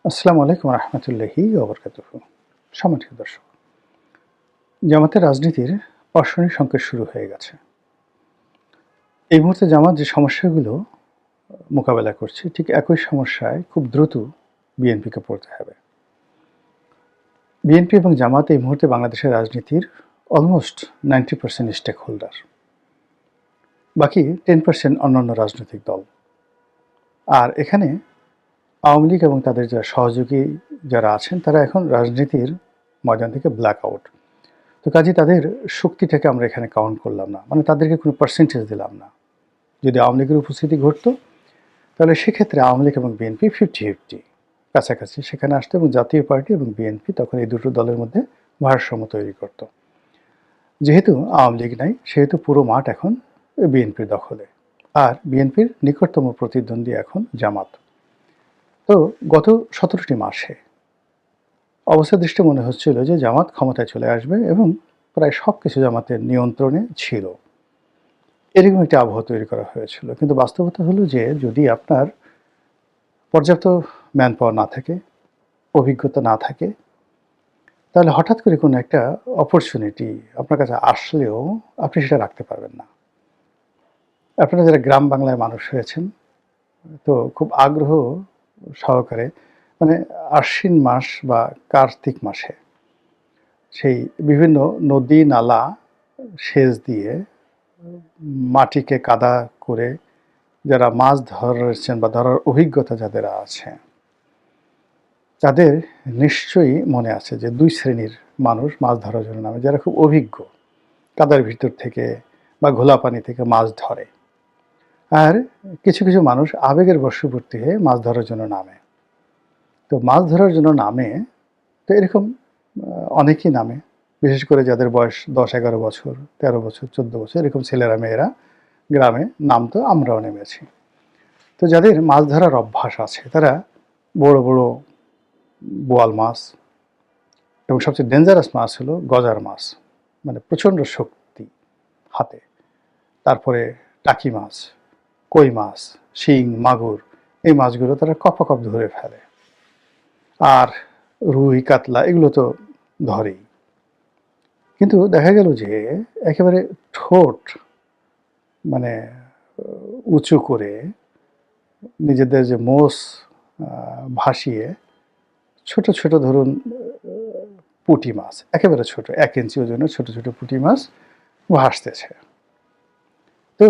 আসসালামু আলাইকুম রহমতুল্লাহি ওবরকাতুহু। সম্মানিত দর্শক, জামাতের রাজনীতির অর্শনী সংকেত শুরু হয়ে গেছে। এই মুহূর্তে জামাত যে সমস্যাগুলো মোকাবেলা করছে, ঠিক একই সমস্যায় খুব দ্রুত বিএনপিকে পড়তে হবে। বিএনপি এবং জামাত এই মুহূর্তে বাংলাদেশের রাজনীতির অলমোস্ট 90% স্টেক হোল্ডার, বাকি 10% অন্যান্য রাজনৈতিক দল। আর এখানে আওয়ামী লীগ এবং তাদের যারা সহযোগী যারা আছেন, তারা এখন রাজনীতির ময়দান থেকে ব্ল্যাক আউট। তো কাজেই তাদের শক্তিটাকে আমরা এখানে কাউন্ট করলাম না, মানে তাদেরকে কোনো পার্সেন্টেজ দিলাম না। যদি আওয়ামী লীগের উপস্থিতি ঘটতো, তাহলে সেক্ষেত্রে আওয়ামী লীগ এবং বিএনপি 50-50 কাছাকাছি সেখানে আসতো, এবং জাতীয় পার্টি এবং বিএনপি তখন এই দুটো দলের মধ্যে ভারসাম্য তৈরি করত। যেহেতু আওয়ামী লীগ নাই, সেহেতু পুরো মাঠ এখন বিএনপির দখলে, আর বিএনপির নিকটতম প্রতিদ্বন্দ্বী এখন জামাত। তো গত 17টি মাসে অবস্থা দৃষ্টি মনে হচ্ছিল যে জামাত ক্ষমতায় চলে আসবে, এবং প্রায় সব কিছু জামাতের নিয়ন্ত্রণে ছিল, এরকম একটা আবহাওয়া তৈরি করা হয়েছিল। কিন্তু বাস্তবতা হলো যে যদি আপনার পর্যাপ্ত ম্যান পাওয়ার না থাকে, অভিজ্ঞতা না থাকে, তাহলে হঠাৎ করে কোনো একটা অপরচুনিটি আপনার কাছে আসলেও আপনি সেটা রাখতে পারবেন না। আপনারা যারা গ্রাম বাংলায় মানুষ হয়েছেন, তো খুব আগ্রহ সহকারে, মানে আশ্বিন মাস বা কার্তিক মাসে সেই বিভিন্ন নদী নালা সেচ দিয়ে মাটিকে কাদা করে যারা মাছ ধরেছেন বা ধরার অভিজ্ঞতা যাদের আছে, তাদের নিশ্চয়ই মনে আছে যে দুই শ্রেণীর মানুষ মাছ ধরার জন্য নামে, যারা খুব অভিজ্ঞ, কাদার ভিতর থেকে বা ঘোলা পানি থেকে মাছ ধরে, আর কিছু কিছু মানুষ আবেগের বশবর্তী হয়ে মাছ ধরার জন্য নামে। তো মাছ ধরার জন্য নামে, তো এরকম অনেকেই নামে, বিশেষ করে যাদের বয়স 10-11 বছর, 13 বছর, 14 বছর, এরকম ছেলেরা মেয়েরা গ্রামে নামতো, আমরাও নেমেছি। তো যাদের মাছ ধরার অভ্যাস আছে, তারা বড় বড় বোয়াল মাছ, এবং সবচেয়ে ডেঞ্জারাস মাছ হলো গজার মাছ, মানে প্রচণ্ড শক্তি হাতে, তারপরে টাকি মাছ, কই মাছ, শিং, মাগুর, এই মাছগুলো তারা কপ ধরে ফেলে। আর রুই, কাতলা এগুলো তো ধরেই। কিন্তু দেখা গেল যে একেবারে ঠোঁট মানে উঁচু করে নিজেদের যে মোষ ভাসিয়ে ছোট ছোট, ধরুন পুঁটি মাছ, একেবারে ছোট, 1 ইঞ্চি ওজনের ছোট ছোট পুঁটি মাছ ভাসতেছে। তো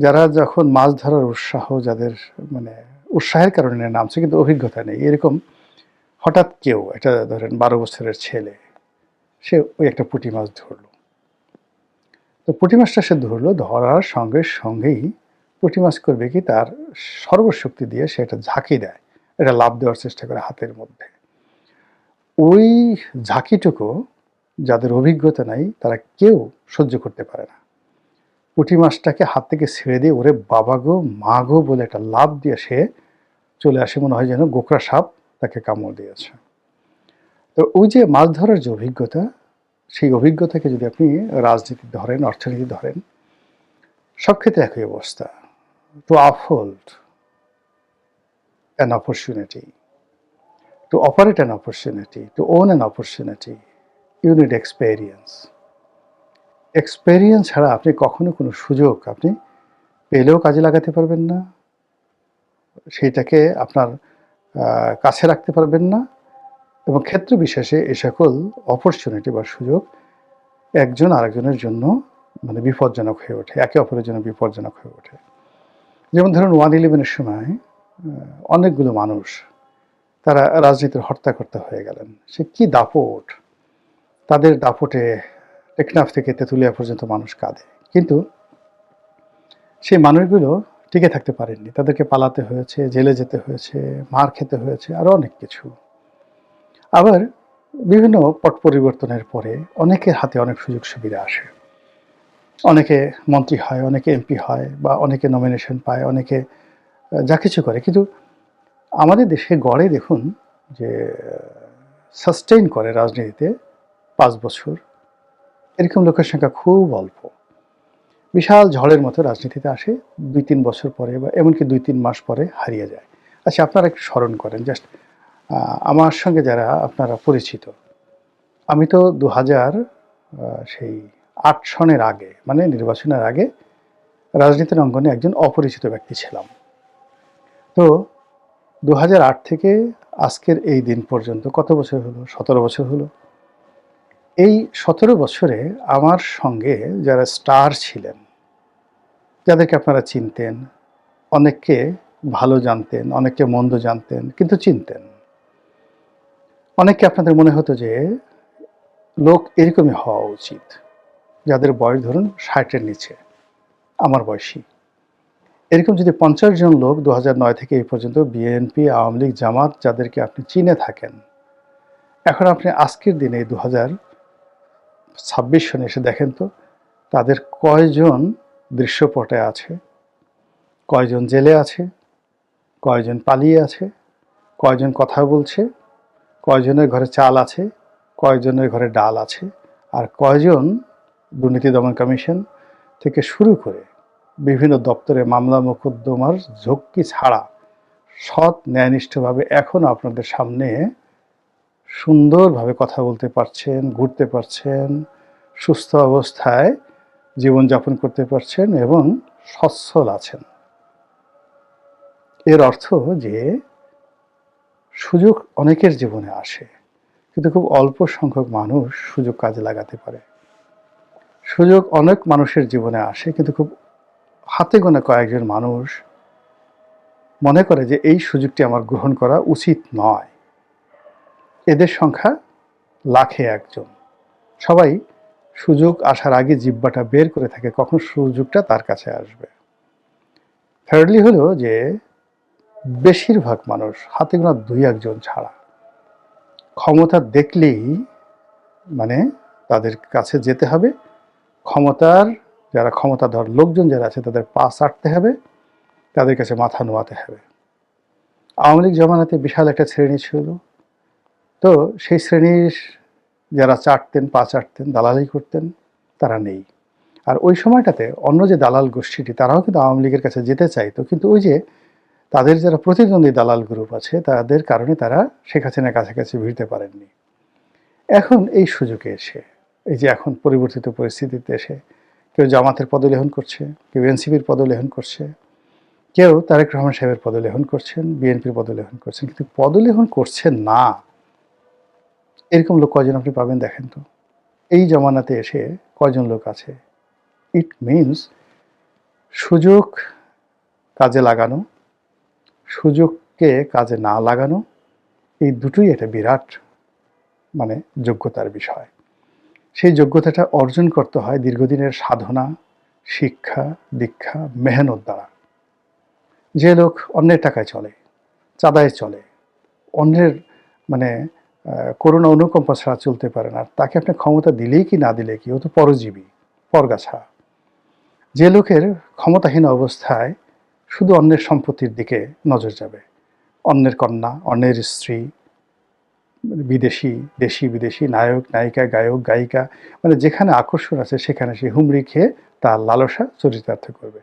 যারা যখন মাছ ধরার উৎসাহ, যাদের মানে উৎসাহের কারণে নামছে কিন্তু অভিজ্ঞতা নেই, এরকম হঠাৎ কেউ, এটা ধরেন 12 বছরের ছেলে, সে ওই একটা পুঁটি মাছ ধরলো। তো পুঁটি মাছটা সে ধরলো, ধরার সঙ্গে সঙ্গেই পুঁটি মাছ করবে কি, তার সর্বশক্তি দিয়ে সে এটা ঝাঁকি দেয়, এটা লাফ দেওয়ার চেষ্টা করে হাতের মধ্যে। ওই ঝাঁকিটুকু যাদের অভিজ্ঞতা নাই, তারা কেউ সহ্য করতে পারে না। পুঁটি মাছটাকে হাত থেকে ছেড়ে দিয়ে ওরে বাবা গো, মা গো বলে একটা লাফ দিয়ে সে চলে আসে, মনে হয় যেন গোকরা সাপ তাকে কামড় দিয়েছে। তো ওই যে মাছ ধরার যে অভিজ্ঞতা, সেই অভিজ্ঞতাকে যদি আপনি রাজনীতি ধরেন, অর্থনীতি ধরেন, সব ক্ষেত্রে একই অবস্থা। To uphold an opportunity, to operate an opportunity, to own an opportunity, you need experience. Experience ছাড়া আপনি কখনো কোনো সুযোগ আপনি পেলেও কাজে লাগাতে পারবেন না, সেইটাকে আপনার কাছে রাখতে পারবেন না, এবং ক্ষেত্র বিশেষে এ সকল অপরচুনিটি বা সুযোগ একজন আরেকজনের জন্য মানে বিপজ্জনক হয়ে ওঠে, একে অপরের জন্য বিপজ্জনক হয়ে ওঠে। যেমন ধরুন 1/11-এর সময় অনেকগুলো মানুষ তারা রাজনীতির হর্তাকর্তা হয়ে গেলেন। সে কি দাপট, তাদের দাপটে টেকনাফ থেকে তেঁতুলিয়া পর্যন্ত মানুষ কাঁদে, কিন্তু সেই মানুষগুলো টিকে থাকতে পারেননি, তাদেরকে পালাতে হয়েছে, জেলে যেতে হয়েছে, মার খেতে হয়েছে, আরও অনেক কিছু। আবার বিভিন্ন পট পরিবর্তনের পরে অনেকের হাতে অনেক সুযোগ সুবিধা আসে, অনেকে মন্ত্রী হয়, অনেকে এমপি হয়, বা অনেকে নমিনেশন পায়, অনেকে যা কিছু করে। কিন্তু আমাদের দেশে গড়ে দেখুন যে সাস্টেইন করে রাজনীতিতে 5 বছর, এরকম লোকের সংখ্যা খুব অল্প। বিশাল ঝড়ের মতো রাজনীতিতে আসে, 2-3 বছর পরে বা এমনকি 2-3 মাস পরে হারিয়ে যায়। আচ্ছা, আপনারা একটু স্মরণ করেন, জাস্ট আমার সঙ্গে যারা আপনারা পরিচিত, আমি তো ২০০০ সেই ৮ সনের আগে, মানে নির্বাচনের আগে রাজনীতির অঙ্গনে একজন অপরিচিত ব্যক্তি ছিলাম। তো ২০০৮ থেকে আজকের এই দিন পর্যন্ত কত বছর হলো? ১৭ বছর হলো। এই ১৭ বছরে আমার সঙ্গে যারা স্টার ছিলেন, যাদেরকে আপনারা চিনতেন, অনেককে ভালো জানতেন, অনেককে মন্দ জানতেন, কিন্তু চিনতেন। অনেককে আপনাদের মনে হতো যে লোক এরকমই হওয়া উচিত, যাদের বয়স ধরুন ৬০ এর নিচে, আমার বয়সী। এরকম যদি ৫০ জন লোক ২০০৯ থেকে এই পর্যন্ত বিএনপি, আওয়ামী লীগ, জামাত যাদেরকে আপনি চিনে থাকেন, এখন আপনি আজকের দিনে ২০২৬ সনে এসে দেখেন তো তাদের কয়জন দৃশ্যপটে আছে, কয়জন জেলে আছে, কয়জন পালিয়ে আছে, কয়জন কথা বলছে, কয়জনের ঘরে চাল আছে, কয়জনের ঘরে ডাল আছে, আর কয়জন দুর্নীতি দমন কমিশন থেকে শুরু করে বিভিন্ন দপ্তরে মামলা মোকদ্দমার ঝক্কি ছাড়া সৎ ন্যায়নিষ্ঠভাবে এখনও আপনাদের সামনে সুন্দরভাবে কথা বলতে পারছেন, ঘুরতে পারছেন, সুস্থ অবস্থায় জীবনযাপন করতে পারছেন এবং সচ্ছল আছেন। এর অর্থ যে সুযোগ অনেকের জীবনে আসে, কিন্তু খুব অল্প সংখ্যক মানুষ সুযোগ কাজে লাগাতে পারে। সুযোগ অনেক মানুষের জীবনে আসে, কিন্তু খুব হাতে গোনা কয়েকজন মানুষ মনে করে যে এই সুযোগটি আমার গ্রহণ করা উচিত নয়। এদের সংখ্যা লাখে একজন। সবাই সুযোগ আসার আগে জিহ্বাটা বের করে থাকে কখন সুযোগটা তার কাছে আসবে। থার্ডলি হলো যে বেশিরভাগ মানুষ, হাতে গোনা ২-১ জন ছাড়া, ক্ষমতা দেখলেই মানে তাদের কাছে যেতে হবে, ক্ষমতার যারা ক্ষমতাধর লোকজন যারা আছে তাদের পা চাটতে হবে, তাদের কাছে মাথা নোয়াতে হবে। আওয়ামী লীগ জমানাতে বিশাল একটা শ্রেণী ছিল, তো সেই শ্রেণীর যারা চাটতেন, পা চাটতেন, দালালি করতেন, তারা নেই। আর ওই সময়টাতে অন্য যে দালাল গোষ্ঠীটি তারাও কিন্তু আওয়ামী লীগের কাছে যেতে চাইতো, কিন্তু ওই যে তাদের যারা প্রতিদ্বন্দ্বী দালাল গ্রুপ আছে তাদের কারণে তারা শেখ হাসিনার কাছাকাছি ভিড়তে পারেননি। এখন এই সুযোগে এসে, এই যে এখন পরিবর্তিত পরিস্থিতিতে এসে কেউ জামাতের পদলেহন করছে, কেউ এনসিপির পদলেহন করছে, কেউ তারেক রহমান সাহেবের পদলেহন করছেন, বিএনপির পদলেহন করছেন, কিন্তু পদলেহন করছেন না এরকম লোক কয়জন আপনি পাবেন দেখেন তো। এই জমানাতে এসে কয়জন লোক আছে? ইট মিনস সুযোগ কাজে লাগানো, সুযোগকে কাজে না লাগানো, এই দুটোই একটা বিরাট যোগ্যতার বিষয়। সেই যোগ্যতাটা অর্জন করতে হয় দীর্ঘদিনের সাধনা, শিক্ষা, দীক্ষা, মেহনত দ্বারা। যে লোক অন্যের টাকায় চলে, চাঁদায় চলে, অন্যের করুণা অনুকম্পা ছাড়া চলতে পারে না, তাকে আপনি ক্ষমতা দিলেই কি না দিলে কি, ও তো পরজীবী, পরগাছা। যে লোকের ক্ষমতাহীন অবস্থায় শুধু অন্যের সম্পত্তির দিকে নজর যাবে, অন্যের কন্যা, অন্যের স্ত্রী, বিদেশি, দেশি বিদেশি, নায়ক নায়িকা, গায়ক গায়িকা, যেখানে আকর্ষণ আছে সেখানে সে হুমড়ি খেয়ে তার লালসা চরিতার্থ করবে।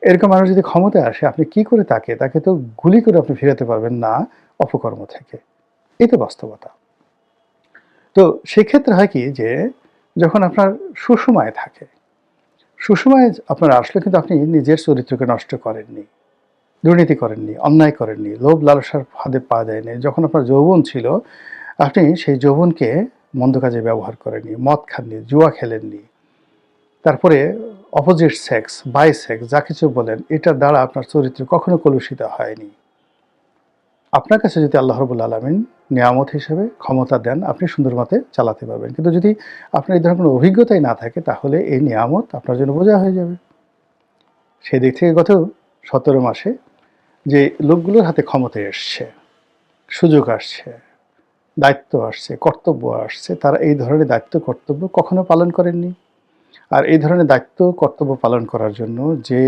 এরকম মানুষ যদি ক্ষমতায় আসে, আপনি কি করে তাকে তো গুলি করে আপনি ফিরাতে পারবেন না অপকর্ম থেকে। এই তো বাস্তবতা। তো সেক্ষেত্রে হয় কি যে যখন আপনার সুসময় থাকে, সুসময়ে আপনার আসলে কিন্তু আপনি নিজের চরিত্রকে নষ্ট করেননি, দুর্নীতি করেননি, অন্যায় করেননি, লোভ লালসার ফাঁদে পা দেয়নি। যখন আপনার যৌবন ছিল, আপনি সেই যৌবনকে মন্দ কাজে ব্যবহার করেননি, মদ খাননি, জুয়া খেলেননি, তারপরে অপোজিট সেক্স, বাই সেক্স যা কিছু বলেন, এটার দ্বারা আপনার চরিত্র কখনো কলুষিত হয়নি। আপনার কাছে যদি আল্লাহ রাব্বুল আলামিন নিয়ামত হিসেবে ক্ষমতা দেন, আপনি সুন্দর মতে চালাতে পারবেন। কিন্তু যদি আপনার এই ধরনের কোনো অভিজ্ঞতাই না থাকে, তাহলে এই নিয়ামত আপনার জন্য বোঝা হয়ে যাবে। সেই দিক থেকে গত ১৭ মাসে যে লোকগুলোর হাতে ক্ষমতা এসছে, সুযোগ আসছে, দায়িত্ব আসছে, কর্তব্য আসছে, তারা এই ধরনের দায়িত্ব কর্তব্য কখনো পালন করেননি। আর এই ধরনের দায়িত্ব কর্তব্য পালন করার জন্য যে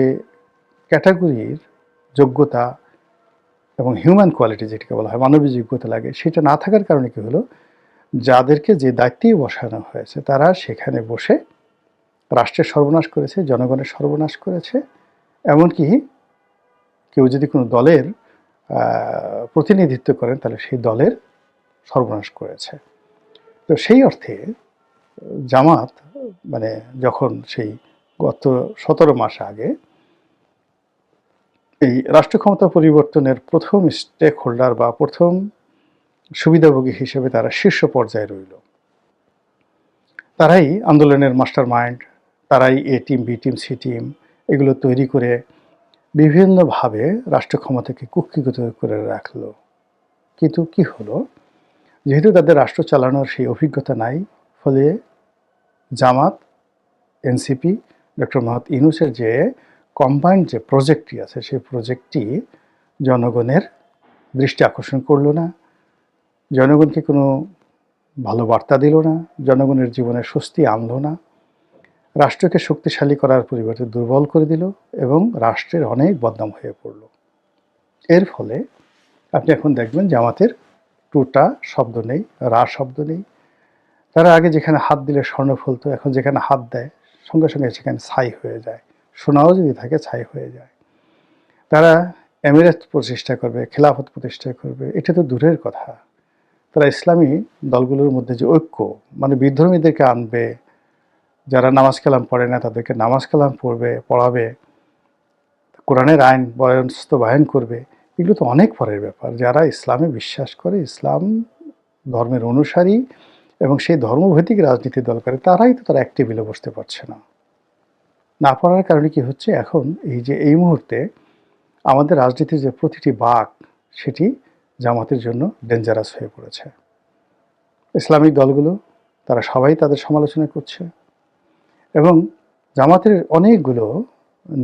ক্যাটাগরির যোগ্যতা এবং হিউম্যান কোয়ালিটি যেটাকে বলা হয়, মানবিক যোগ্যতা লাগে, সেটা না থাকার কারণে কি হলো, যাদেরকে যে দায়িত্বেই বসানো হয়েছে তারা সেখানে বসে রাষ্ট্রের সর্বনাশ করেছে, জনগণের সর্বনাশ করেছে। এমনকি কেউ যদি কোনো দলের প্রতিনিধিত্ব করেন, তাহলে সেই দলের সর্বনাশ করেছে। তো সেই অর্থে জামাত মানে যখন সেই গত 17 মাস আগে এই রাষ্ট্র ক্ষমতা পরিবর্তনের প্রথম স্টেক হোল্ডার বা প্রথম সুবিধাভোগী হিসেবে তারা শীর্ষ পর্যায়ে রইল, তারাই আন্দোলনের মাস্টার মাইন্ড, তারাই A team, B team, C team এগুলো তৈরি করে বিভিন্নভাবে রাষ্ট্র ক্ষমতাকে কুক্ষিগত করে রাখলো। কিন্তু কি হলো, যেহেতু তাদের রাষ্ট্র চালানোর সেই অভিজ্ঞতা নাই, ফলে জামাত, এনসিপি, ডক্টর মোহাম্মদ ইউনূসের যে কম্বাইন্ড যে প্রজেক্টটি আছে, সেই প্রজেক্টটি জনগণের দৃষ্টি আকর্ষণ করলো না, জনগণকে কোনো ভালো বার্তা দিল না, জনগণের জীবনে স্বস্তি আনলো না, রাষ্ট্রকে শক্তিশালী করার পরিবর্তে দুর্বল করে দিল এবং রাষ্ট্রের অনেক বদনাম হয়ে পড়ল। এর ফলে আপনি এখন দেখবেন জামাতের টুটা শব্দ নেই, রা শব্দ নেই। তারা আগে যেখানে হাত দিলে স্বর্ণ ফলতো, এখন যেখানে হাত দেয় সঙ্গে সঙ্গে সেখানে ছাই হয়ে যায়, সোনাও যদি থাকে ছাই হয়ে যায়। তারা এমিরেত প্রতিষ্ঠা করবে, খেলাফত প্রতিষ্ঠা করবে, এটা তো দূরের কথা। তারা ইসলামী দলগুলোর মধ্যে যে ঐক্য, মানে বিধর্মীদেরকে আনবে, যারা নামাজ কালাম পড়ে না তাদেরকে নামাজ কালাম পড়াবে, কোরআনের আইন বাস্তবায়ন করবে, এগুলো তো অনেক পরের ব্যাপার। যারা ইসলামে বিশ্বাস করে, ইসলাম ধর্মের অনুসারী এবং সেই ধর্মভিত্তিক রাজনীতি দল করে, তারাই তো তারা এক টেবিলে বসতে পারছে না। না পারার কারণে কি হচ্ছে, এখন এই মুহূর্তে আমাদের রাজনীতির যে প্রতিটি বাঁক, সেটি জামাতের জন্য ডেঞ্জারাস হয়ে পড়েছে। ইসলামিক দলগুলো তারা সবাই তাদের সমালোচনা করছে এবং জামাতের অনেকগুলো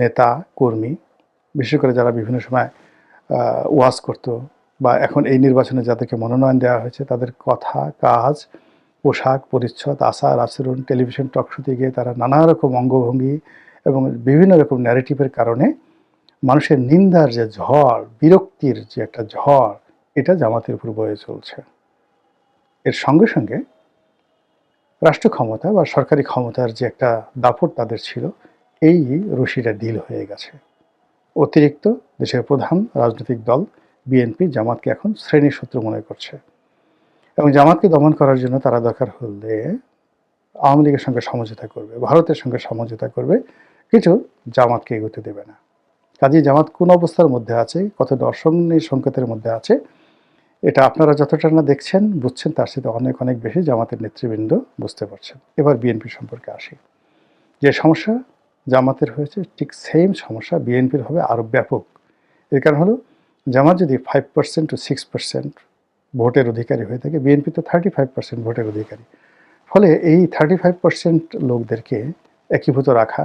নেতা কর্মী, বিশেষ করে যারা বিভিন্ন সময় ওয়াজ করত বা এখন এই নির্বাচনে যাদেরকে মনোনয়ন দেওয়া হয়েছে, তাদের কথা, কাজ, পোশাক পরিচ্ছদ, আচার আচরণ, টেলিভিশন টক শোতে গিয়ে তারা নানা রকম অঙ্গভঙ্গি এবং বিভিন্ন রকম ন্যারেটিভের কারণে মানুষের নিন্দার যে ঝড়, বিরক্তির যে একটা ঝড়, এটা জামাতের উপর বয়ে চলছে। এর সঙ্গে সঙ্গে রাষ্ট্র ক্ষমতা বা সরকারি ক্ষমতার যে একটা দাপট তাদের ছিল, এই রশিটা ঢিল হয়ে গেছে। অতিরিক্ত দেশের প্রধান রাজনৈতিক দল বিএনপি জামাতকে এখন শ্রেণীর শত্রু মনে করছে এবং জামাতকে দমন করার জন্য তারা দরকার হলে আওয়ামী লীগের সঙ্গে সমঝোতা করবে, ভারতের সঙ্গে সমঝোতা করবে, কিছু জামাতকে এগোতে দেবে না। কাজেই জামাত কোন অবস্থার মধ্যে আছে, কতটা অসংগীর সংকেতের মধ্যে আছে, এটা আপনারা যতটা না দেখছেন বুঝছেন, তার সাথে অনেক অনেক বেশি জামাতের নেতৃবৃন্দ বুঝতে পারছেন। এবার বিএনপি সম্পর্কে আসি। যে সমস্যা জামাতের হয়েছে, ঠিক সেম সমস্যা বিএনপির হবে আরও ব্যাপক। এর কারণ হলো, জামাত যদি 5% to 6% ভোটের অধিকারী হয়ে থাকে, বিএনপি তো 35% ভোটের অধিকারী। ফলে এই 35% লোকদেরকে একীভূত রাখা,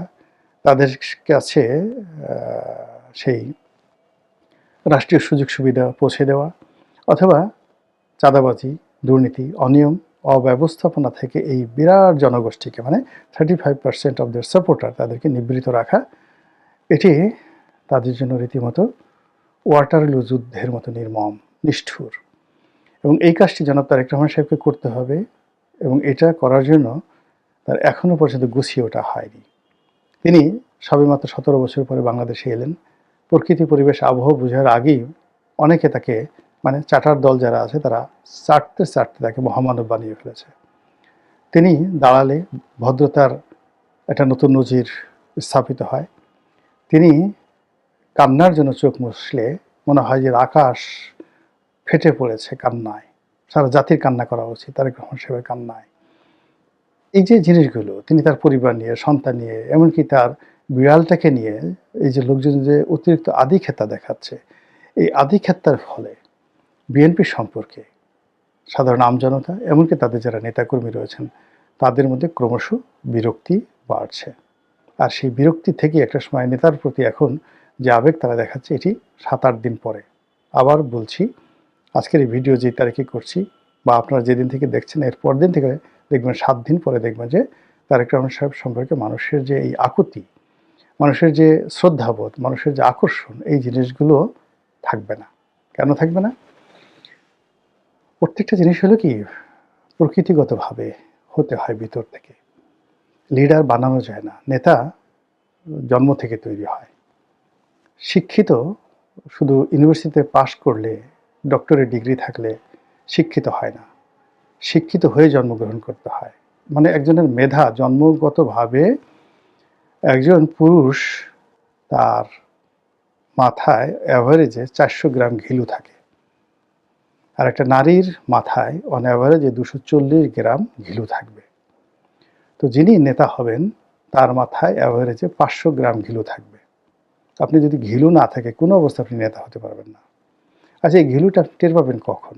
তাদের কাছে সেই রাষ্ট্রীয় সুযোগ সুবিধা পৌঁছে দেওয়া, অথবা চাঁদাবাজি, দুর্নীতি, অনিয়ম, অব্যবস্থাপনা থেকে এই বিরাট জনগোষ্ঠীকে, মানে 35% অফ দেয়ার সাপোর্টার, তাদেরকে নিবৃত রাখা, এটি তাদের জন্য রীতিমতো ওয়াটারলু যুদ্ধের মতো নির্মম, নিষ্ঠুর। এবং এই কাজটি জনাব তারেক রহমান সাহেবকে করতে হবে এবং এটা করার জন্য তার এখনও পর্যন্ত গুছিয়ে ওঠা হয়নি। তিনি সবেমাত্র 17 বছর পরে বাংলাদেশে এলেন। প্রকৃতি, পরিবেশ, আবহাওয়া বোঝার আগেই অনেকে তাকে, মানে চাটার দল যারা আছে, তারা চাটতে চাটতে তাকে মহামানব বানিয়ে ফেলেছে। তিনি দাঁড়ালে ভদ্রতার একটা নতুন নজির স্থাপিত হয়। তিনি কান্নার জন্য চোখ মুছলে মনে হয় যে আকাশ ফেটে পড়েছে কান্নায়, সারা জাতির কান্না করা উচিত তারেক রহমান সাহেবের কান্নায়। এই যে জিনিসগুলো তিনি তার পরিবার নিয়ে, সন্তান নিয়ে, এমনকি তার বিড়ালটাকে নিয়ে, এই যে লোকজন যে অতিরিক্ত আধিক্ষেতা দেখাচ্ছে, এই আধিক্ষেতার ফলে বিএনপি সম্পর্কে সাধারণ আমজনতা, এমনকি তাদের যারা নেতাকর্মী রয়েছেন, তাদের মধ্যে ক্রমশ বিরক্তি বাড়ছে। আর সেই বিরক্তি থেকে একটা সময় নেতার প্রতি এখন যে আবেগ তারা দেখাচ্ছে, এটি 7-8 দিন পরে। আবার বলছি, আজকের এই ভিডিও যে তারিখে করছি বা আপনারা যেদিন থেকে দেখছেন, এর পর দিন থেকে দেখবেন 7 দিন পরে দেখবেন যে তারেক রহমান সাহেব সম্পর্কে মানুষের যে এই আকুতি, মানুষের যে শ্রদ্ধাবোধ, মানুষের যে আকর্ষণ, এই জিনিসগুলো থাকবে না। কেন থাকবে না? প্রত্যেকটা জিনিস হলো কি, প্রকৃতিগতভাবে হতে হয় ভিতর থেকে। লিডার বানানো যায় না, নেতা জন্ম থেকে তৈরি হয়। শিক্ষিত শুধু ইউনিভার্সিটিতে পাশ করলে, ডক্টরেট ডিগ্রি থাকলে শিক্ষিত হয় না, শিক্ষিত হয়ে জন্মগ্রহণ করতে হয়। মানে একজনের মেধা জন্মগতভাবে, একজন পুরুষ তার মাথায় অ্যাভারেজে 400 গ্রাম ঘিলু থাকে, আর একটা নারীর মাথায় অন অ্যাভারেজে 240 গ্রাম ঘিলু থাকবে। তো যিনি নেতা হবেন তার মাথায় অ্যাভারেজে 500 গ্রাম ঘিলু থাকবে। আপনি যদি ঘিলু না থাকে কোনো অবস্থা আপনি নেতা হতে পারবেন না। আচ্ছা, এই ঘিলুটা আপনি টের পাবেন কখন?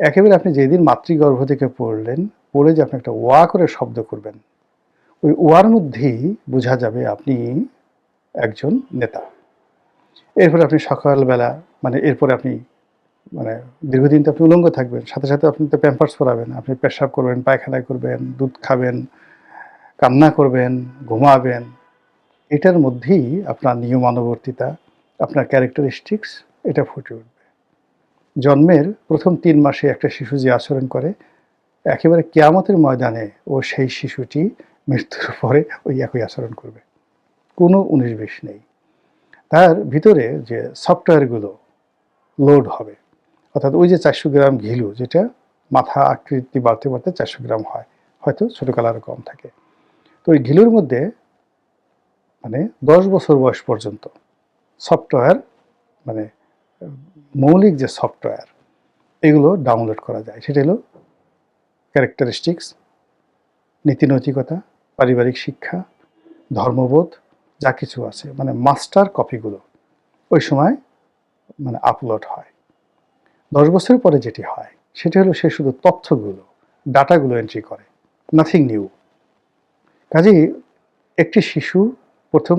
একেবারে আপনি যেদিন মাতৃগর্ভ থেকে পড়লেন, পড়ে যে আপনি একটা ওয়া করে শব্দ করবেন, ওই ওয়ার মধ্যেই বোঝা যাবে আপনি একজন নেতা। এরপরে আপনি সকালবেলা, মানে এরপরে আপনি মানে দীর্ঘদিন তো আপনি উলঙ্গ থাকবেন, সাথে সাথে আপনি তো প্যাম্পার্স পরাবেন, আপনি পেশাব করবেন, পায়খানা করবেন, দুধ খাবেন, কান্না করবেন, ঘুমাবেন। এটার মধ্যেই আপনার নিয়মানুবর্তিতা, আপনার ক্যারেক্টারিস্টিক্স এটা ফুটে উঠবে। জন্মের প্রথম ৩ মাসে একটা শিশু যে আচরণ করে, একেবারে কিয়ামতের ময়দানে ও সেই শিশুটি মৃত্যুর পরে ওই একই আচরণ করবে, কোনো ১৯-২০ নেই। তার ভিতরে যে সফটওয়্যারগুলো লোড হবে, অর্থাৎ ওই যে 400 গ্রাম ঘিলু, যেটা মাথা আকৃতি বাড়তে বাড়তে 400 গ্রাম হয়, হয়তো ছোটোকালে আরও কম থাকে। তো ওই ঘিলুর মধ্যে মানে 10 বছর বয়স পর্যন্ত সফটওয়্যার, মানে মৌলিক যে সফটওয়্যার, এগুলো ডাউনলোড করা যায়। সেটা হলো ক্যারেক্টারিস্টিক্স, নীতিনৈতিকতা, পারিবারিক শিক্ষা, ধর্মবোধ, যা কিছু আছে, মানে মাস্টার কপিগুলো ওই সময় মানে আপলোড হয়। 10 বছরের পরে যেটি হয় সেটি হলো সে শুধু তথ্যগুলো, ডাটাগুলো এন্ট্রি করে, নাথিং নিউ। কাজেই একটি শিশু প্রথম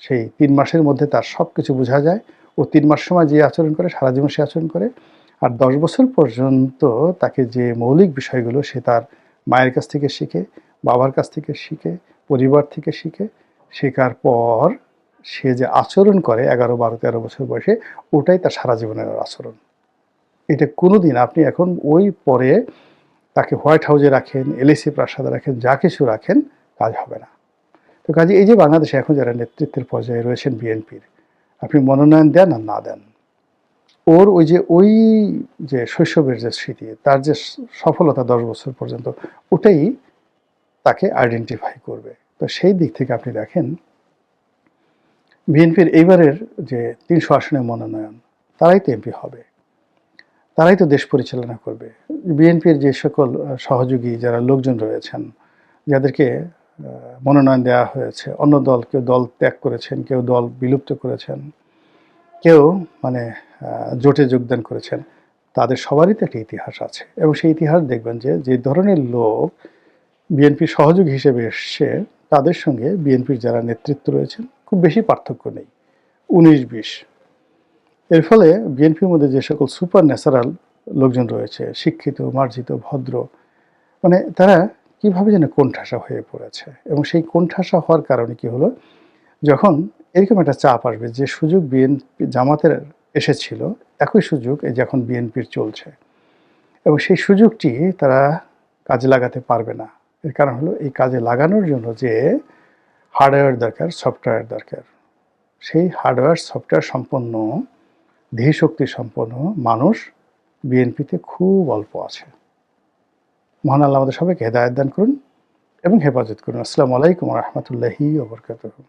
সেই 3 মাসের মধ্যে তার সব কিছু বোঝা যায়। ও 3 মাস সময় যে আচরণ করে সারা জীবন সে আচরণ করে। আর 10 বছর পর্যন্ত তাকে যে মৌলিক বিষয়গুলো সে তার মায়ের কাছ থেকে শিখে, বাবার কাছ থেকে শিখে, পরিবার থেকে শিখে, শেখার পর সে যে আচরণ করে 11, 12, 13 বছর বয়সে, ওটাই তার সারা জীবনের আচরণ। এটা কোনোদিন আপনি এখন ওই পরে তাকে হোয়াইট হাউসে রাখেন, এলএসি প্রাসাদে রাখেন, যা কিছু রাখেন, কাজ হবে না। তো কাজে এই যে বাংলাদেশে এখন যারা নেতৃত্বের পর্যায়ে রয়েছেন বিএনপির, আপনি মনোনয়ন দেন আর না দেন, ওর ওই যে শৈশবের যে স্মৃতি, তার যে সফলতা 10 বছর পর্যন্ত, ওটাই তাকে আইডেন্টিফাই করবে। তো সেই দিক থেকে আপনি দেখেন বিএনপির এইবারের যে 300 আসনের মনোনয়ন, তারাই তো এমপি হবে, তারাই তো দেশ পরিচালনা করবে। বিএনপির যে সকল সহযোগী যারা লোকজন রয়েছেন, যাদেরকে মনোনয়ন দেওয়া হয়েছে, অন্য দল, কেউ দল ত্যাগ করেছেন, কেউ দল বিলুপ্ত করেছেন, কেউ মানে জোটে যোগদান করেছেন, তাদের সবারই তো একটা ইতিহাস আছে। এবং সেই ইতিহাস দেখবেন যে যে ধরনের লোক বিএনপির সহযোগী হিসেবে এসছে, তাদের সঙ্গে বিএনপির যারা নেতৃত্ব রয়েছেন খুব বেশি পার্থক্য নেই, 19-20। এর ফলে বিএনপির মধ্যে যে সকল সুপার ন্যাচারাল লোকজন রয়েছে, শিক্ষিত, মার্জিত, ভদ্র, মানে তারা কিভাবে যেন কোণঠাসা হয়ে পড়েছে। এবং সেই কোণঠাসা হওয়ার কারণে কি হলো, যখন এরকম একটা চাপ আসবে, যে সুযোগ বিএনপি জামাতের এসেছিল, একই সুযোগ এই যে এখন বিএনপির চলছে, এবং সেই সুযোগটি তারা কাজে লাগাতে পারবে না। এর কারণ হলো এই কাজে লাগানোর জন্য যে হার্ডওয়্যার দরকার, সফটওয়্যার দরকার, সেই হার্ডওয়্যার সফটওয়্যার সম্পন্ন, ধীশক্তি সম্পন্ন মানুষ বিএনপিতে খুব অল্প আছে। মহান আল্লাহ আমাদের সবাইকে হেদায়েত দান করুন এবং হেফাজত করুন। আসসালামু আলাইকুম ওয়া রাহমাতুল্লাহি ওয়া বারাকাতুহু।